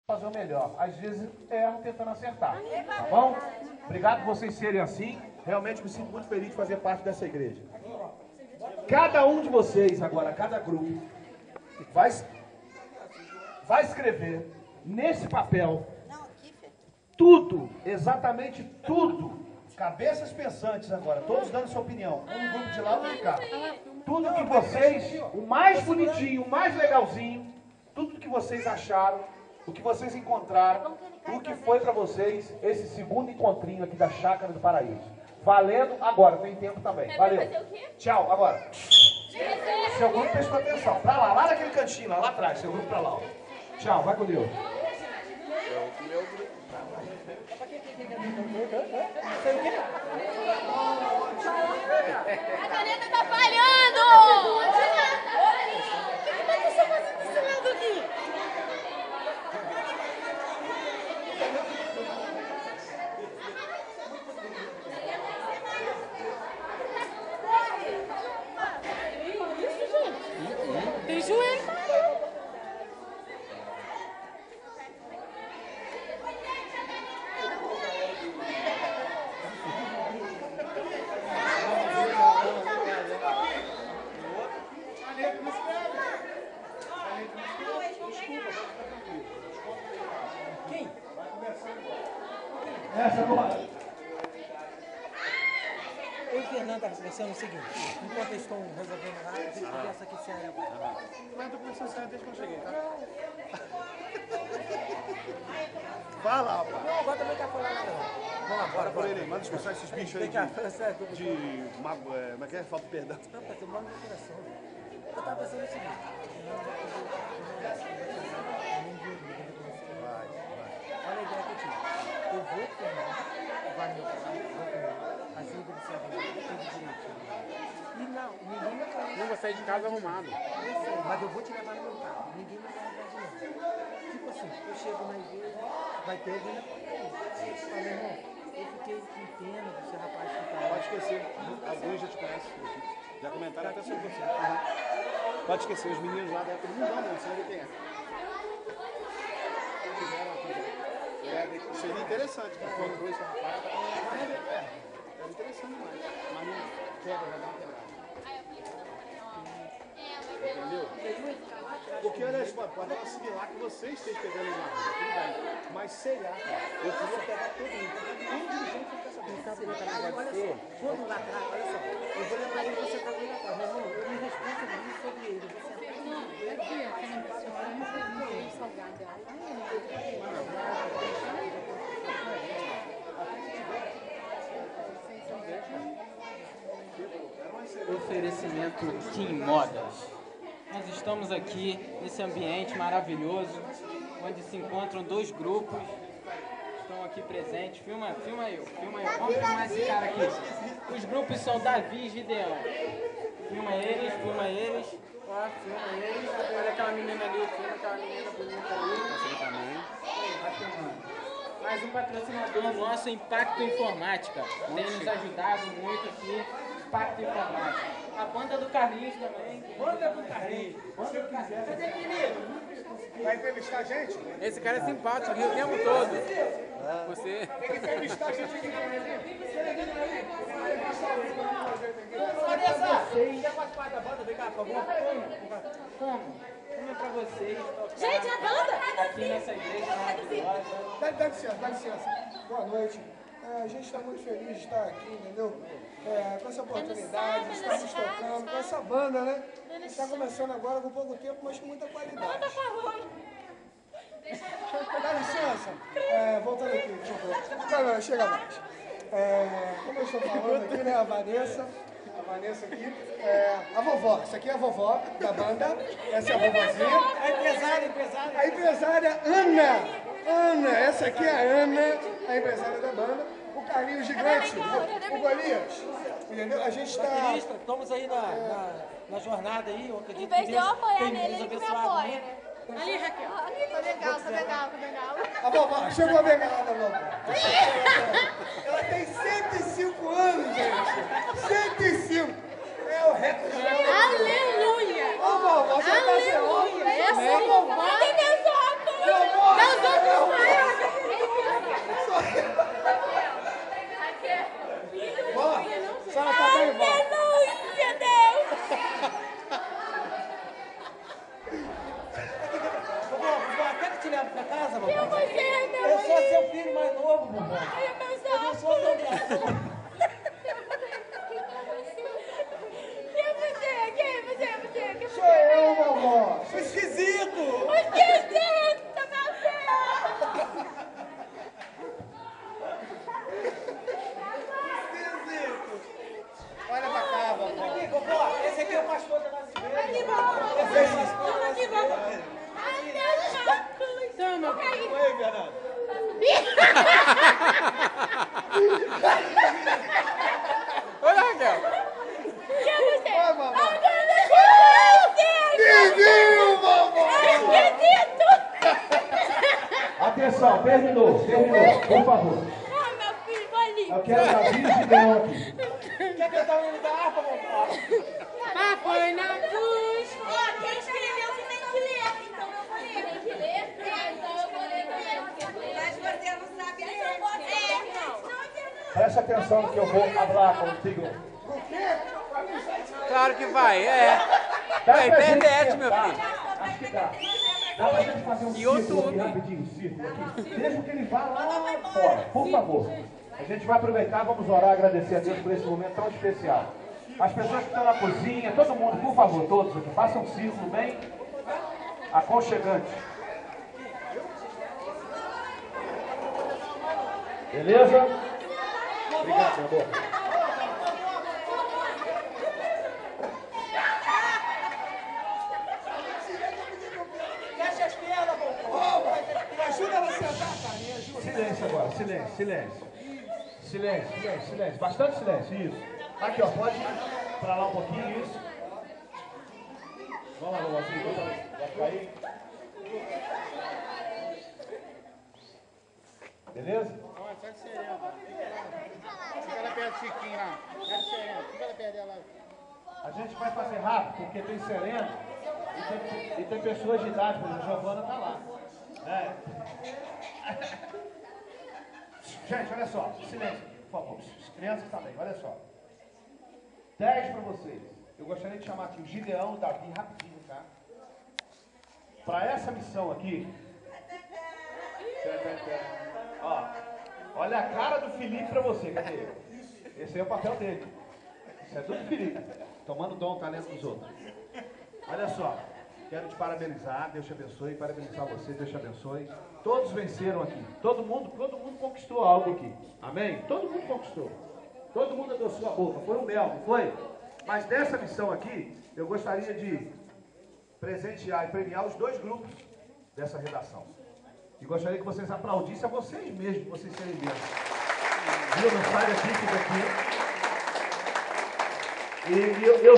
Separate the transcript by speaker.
Speaker 1: fazer o melhor. Às vezes erram tentando acertar. Tá bom? Obrigado por vocês serem assim. Realmente me sinto muito feliz de fazer parte dessa igreja. Cada um de vocês agora, cada grupo, vai escrever nesse papel tudo, exatamente tudo. Cabeças pensantes agora, todos dando sua opinião. Um grupo de lá, outro de cá. Tudo que vocês, o mais bonitinho, o mais legalzinho, tudo que vocês acharam, o que vocês encontraram, o que foi para vocês esse segundo encontrinho aqui da Chácara do Paraíso. Valendo agora, tem tempo também. Valeu. Tchau, agora. Seu grupo prestou atenção. Pra lá naquele cantinho, lá atrás, seu grupo pra lá. Ó. Tchau, vai com Deus.
Speaker 2: Meu grupo.
Speaker 3: A caneta tá falhando! O que você está fazendo aqui? Tem joelho.
Speaker 1: Quem? Essa agora.
Speaker 4: Eu e o Fernando estava conversando o seguinte, enquanto eles estão resolvendo lá, a gente conversa aqui sério agora.
Speaker 2: Mas eu tô conversando sério desde que eu cheguei, tá? Vai lá, pá.
Speaker 4: Não, agora também tá falando nada não. Vamos lá, bora, bora.
Speaker 2: Manda expulsar esses bichos aí
Speaker 4: Vem cá, sério,
Speaker 2: como é que é? Falta de perdão.
Speaker 4: não, pai, eu moro no meu coração. Eu tava pensando o seguinte. Olha a ideia que eu tive. Eu vou comer, vai no meu carro, vou comer, ajuda no seu tudo direitinho. E não, ninguém vai cair.
Speaker 5: Não vou sair de casa arrumado.
Speaker 4: Eu sei, mas eu vou te levar no meu carro. Ninguém vai cair atrás de mim. Tipo assim, eu chego na igreja, vai ter alguém na porta. Fala, irmão, eu fiquei com pena desse rapaz que tá lá.
Speaker 2: Pode esquecer, alguns já te conhecem. Já comentaram até sobre você. Pode esquecer, os meninos lá da época não dão, você não vê quem é. Seria interessante, porque quando esse rapaz é interessante demais. Mas não quebra, vai dar uma quebrada. Entendeu? Porque olha só, pode ser similar que vocês estejam pegando uma rua, tudo bem. Mas sei lá, cara, eu queria pegar todo mundo. Um dirigente que quer saber.
Speaker 4: Sabe o que olha só, quando lá atrás, olha só, eu vou levar ele você tá ali atrás, meu irmão, eu me responsabilizo sobre ele, você
Speaker 6: Oferecimento Kim Modas. Nós estamos aqui nesse ambiente maravilhoso, onde se encontram dois grupos. Estão aqui presentes. Filma eu. Vamos filmar esse cara aqui. Os grupos são Davi e Gideão. Filma eles. Ó, filma eles. Olha aquela menina ali, filma aquela menina bonita ali. Você também. Vai filmando. Mais um patrocinador nosso, Impacto Informática. Tem nos ajudado muito aqui. Impacto Informática. A banda do Carlinhos também. Banda do Carlinhos. Cadê, querido?
Speaker 2: Vai entrevistar a gente?
Speaker 5: Esse cara é simpático aqui o tempo todo. Você.
Speaker 2: Tem que entrevistar a gente aqui.
Speaker 4: quer participar da banda? Vem cá, por favor.
Speaker 6: Como é pra vocês tocar
Speaker 3: Gente, a banda!
Speaker 6: aqui nessa igreja maravilhosa?
Speaker 7: Dá licença. Boa noite. A gente está muito feliz de estar aqui, entendeu? Com essa oportunidade, de estarmos tocando, com essa banda, né? A gente está começando agora com pouco tempo, mas com muita qualidade. Dá licença. Voltando aqui, por favor. Não, chega mais. Como eu estou falando aqui, né? A Vanessa aqui. A vovó. Essa aqui é a vovó da banda. Essa é a vovozinha.
Speaker 4: A empresária.
Speaker 7: A empresária Ana, essa aqui é a Ana, a empresária da banda. O Carlinhos Gigante, o Golias. Entendeu? A gente está...
Speaker 4: Estamos aí na jornada aí. Eu acredito
Speaker 3: Em vez
Speaker 4: que
Speaker 3: de eu
Speaker 4: Deus
Speaker 3: apoiar
Speaker 4: tem
Speaker 3: nele,
Speaker 4: nos
Speaker 3: ele me
Speaker 4: abençoado
Speaker 3: apoia,
Speaker 4: muito.
Speaker 3: né? Ali, Raquel. Tá legal.
Speaker 7: A vovó, chegou a bengala da vovó. Ela tem 105 anos, gente. 105. É o recorde dela.
Speaker 3: Aleluia!
Speaker 7: Ô, vovó, você vai ser homem.
Speaker 3: Essa vovó... Cadê meus óculos?
Speaker 7: Vovó!
Speaker 3: Meus óculos
Speaker 4: levo pra casa, vovó?
Speaker 3: Quem você é, meu
Speaker 4: Eu sou seu filho mais novo, vovó.
Speaker 3: Ai, meu
Speaker 4: Eu não sou seu neto.
Speaker 3: Quem é você? Quem é você? Quem
Speaker 7: Sou eu, vovó.
Speaker 4: Sou esquisito.
Speaker 3: Esquisito, meu
Speaker 4: Olha pra cá, vovó. Aqui, vovó, esse aqui é o pastor da nossa igreja.
Speaker 3: Aqui, vovó.
Speaker 4: Esse é o pastor da nossa igreja.
Speaker 3: Ai, meu óculos.
Speaker 6: Toma.
Speaker 4: Oi, Fernando.
Speaker 6: Olha, Raquel.
Speaker 3: Quem é você?
Speaker 7: Oi, vovó.
Speaker 3: Vizinho,
Speaker 7: vovó.
Speaker 3: esquisito.
Speaker 1: Atenção, terminou, por favor.
Speaker 3: Ah, meu filho, vai ali.
Speaker 1: Eu quero Davi e Gideão aqui.
Speaker 4: Quer cantar o nome da harpa, vovó?
Speaker 3: Papai na cruz. Ó, quem escreveu que tem que ler. Então eu vou ler. Tem que ler? Então eu vou ler também. Mas você não sabe ler.
Speaker 1: Preste atenção no que eu vou falar contigo.
Speaker 5: Claro que vai, é.
Speaker 1: Dá
Speaker 5: Vai,
Speaker 1: pra gente
Speaker 5: internet,
Speaker 1: tentar.
Speaker 5: meu filho.
Speaker 1: Acho que dá. Dá pra gente fazer um
Speaker 5: E
Speaker 1: círculo
Speaker 5: YouTube.
Speaker 1: aqui, rapidinho, um círculo aqui. Deixa que ele vá lá fora, por favor. A gente vai aproveitar, vamos orar, agradecer a Deus por esse momento tão especial. As pessoas que estão na cozinha, todo mundo, por favor, todos aqui, façam um círculo bem aconchegante. Beleza? Obrigado, meu amor.
Speaker 4: Fecha as pernas, vovó.
Speaker 7: Me ajuda ela a sentar, cara. Me ajuda.
Speaker 1: Silêncio agora, silêncio. Bastante silêncio, isso. Aqui, ó, pode ir pra lá um pouquinho, isso. Vamos lá, vovozinho, vamos lá. Vai ficar aí. Beleza?
Speaker 2: Fica sereno. Fica lá perto do Chiquinho lá. Fica sereno. Fica lá perto dela.
Speaker 1: A gente vai fazer rápido, porque tem sereno e tem pessoas de idade, por exemplo, a Giovana tá lá. É. Gente, olha só, silêncio, por favor. Crianças também, olha só. 10 para vocês. Eu gostaria de chamar aqui o Gideão, o Davi, rapidinho, tá? Para essa missão aqui. Ó, olha a cara do Felipe para você, cadê ele? Esse aí é o papel dele. Isso é tudo Felipe, tomando dom, talento dos outros. Olha só, quero te parabenizar, Deus te abençoe, parabenizar você, Deus te abençoe. Todos venceram aqui, todo mundo conquistou algo aqui, amém? Todo mundo conquistou, todo mundo adoçou a boca, foi um mel, não foi? Mas nessa missão aqui, eu gostaria de presentear e premiar os 2 grupos dessa redação. E gostaria que vocês aplaudissem a vocês mesmos, vocês serem mesmos. Viu? Não sai daqui, fica aqui. E eu